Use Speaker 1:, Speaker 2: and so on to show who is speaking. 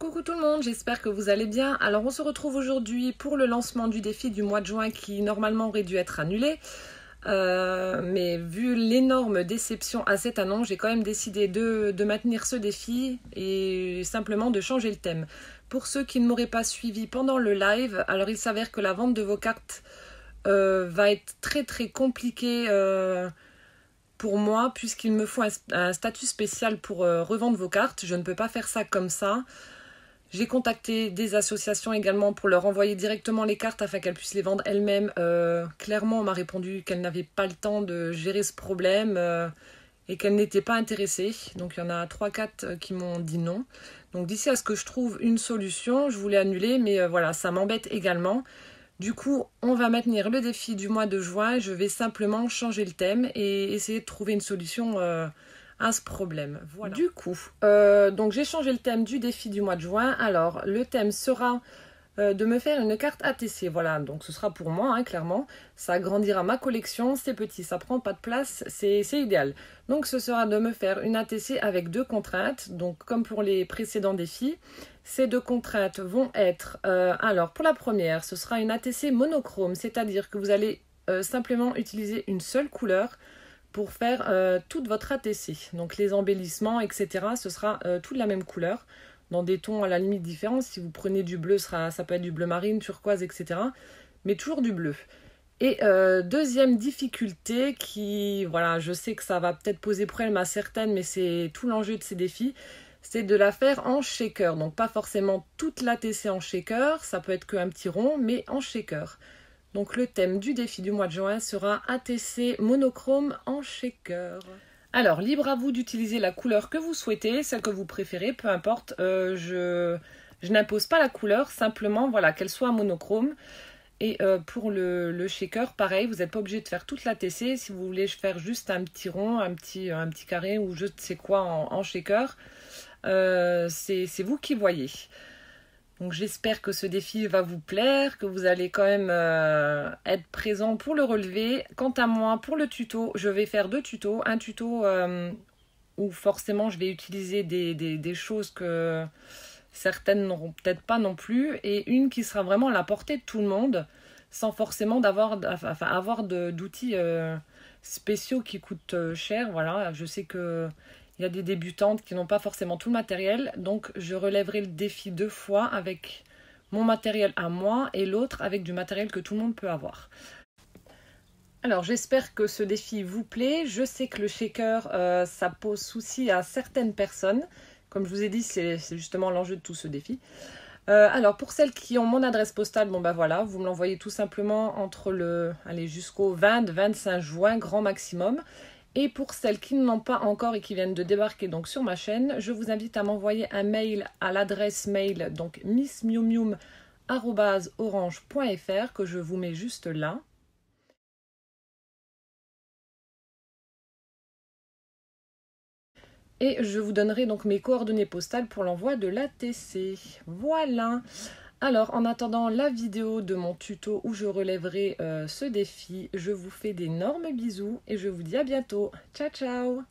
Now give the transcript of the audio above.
Speaker 1: Coucou tout le monde, j'espère que vous allez bien. Alors on se retrouve aujourd'hui pour le lancement du défi du mois de juin qui normalement aurait dû être annulé. Mais vu l'énorme déception à cette annonce, j'ai quand même décidé de maintenir ce défi et simplement de changer le thème. Pour ceux qui ne m'auraient pas suivi pendant le live, alors il s'avère que la vente de vos cartes va être très compliquée pour moi puisqu'il me faut un statut spécial pour revendre vos cartes. Je ne peux pas faire ça comme ça. J'ai contacté des associations également pour leur envoyer directement les cartes afin qu'elles puissent les vendre elles-mêmes. Clairement, on m'a répondu qu'elles n'avaient pas le temps de gérer ce problème et qu'elles n'étaient pas intéressées. Donc il y en a 3-4 qui m'ont dit non. Donc d'ici à ce que je trouve une solution, je voulais annuler, mais voilà, ça m'embête également. Du coup, on va maintenir le défi du mois de juin. Je vais simplement changer le thème et essayer de trouver une solution à ce problème. Voilà. Du coup, donc j'ai changé le thème du défi du mois de juin. Alors, le thème sera de me faire une carte ATC. Voilà, donc ce sera pour moi, hein, clairement. Ça agrandira ma collection. C'est petit, ça prend pas de place, c'est idéal. Donc, ce sera de me faire une ATC avec 2 contraintes. Donc, comme pour les précédents défis, ces 2 contraintes vont être... alors, pour la première, ce sera une ATC monochrome, c'est-à-dire que vous allez simplement utiliser une seule couleur pour faire toute votre ATC. Donc les embellissements, etc. ce sera tout de la même couleur, dans des tons à la limite différents. Si vous prenez du bleu, ça peut être du bleu marine, turquoise, etc. Mais toujours du bleu. Et deuxième difficulté qui, voilà, je sais que ça va peut-être poser problème à certaines, mais c'est tout l'enjeu de ces défis, c'est de la faire en shaker. Donc pas forcément toute l'ATC en shaker, ça peut être qu'un petit rond, mais en shaker. Donc le thème du défi du mois de juin sera ATC monochrome en shaker. Alors, libre à vous d'utiliser la couleur que vous souhaitez, celle que vous préférez, peu importe. Je n'impose pas la couleur, simplement voilà, qu'elle soit monochrome. Et pour le shaker, pareil, vous n'êtes pas obligé de faire toute l'ATC. Si vous voulez faire juste un petit rond, un petit carré ou je ne sais quoi en shaker, c'est vous qui voyez. Donc j'espère que ce défi va vous plaire, que vous allez quand même être présent pour le relever. Quant à moi, pour le tuto, je vais faire 2 tutos. Un tuto où forcément je vais utiliser des choses que certaines n'auront peut-être pas non plus. Et une qui sera vraiment à la portée de tout le monde, sans forcément avoir d'outils spéciaux qui coûtent cher. Voilà, je sais que... il y a des débutantes qui n'ont pas forcément tout le matériel, donc je relèverai le défi 2 fois avec mon matériel à moi et l'autre avec du matériel que tout le monde peut avoir. Alors j'espère que ce défi vous plaît. Je sais que le shaker, ça pose souci à certaines personnes. Comme je vous ai dit, c'est justement l'enjeu de tout ce défi. Alors pour celles qui ont mon adresse postale, bon bah voilà, vous me l'envoyez tout simplement entre jusqu'au 20-25 juin, grand maximum. Et pour celles qui ne l'ont pas encore et qui viennent de débarquer donc sur ma chaîne, je vous invite à m'envoyer un mail à l'adresse mail donc missmiumium@orange.fr que je vous mets juste là. Et je vous donnerai donc mes coordonnées postales pour l'envoi de l'ATC. Voilà. Alors, en attendant la vidéo de mon tuto où je relèverai ce défi, je vous fais d'énormes bisous et je vous dis à bientôt. Ciao, ciao!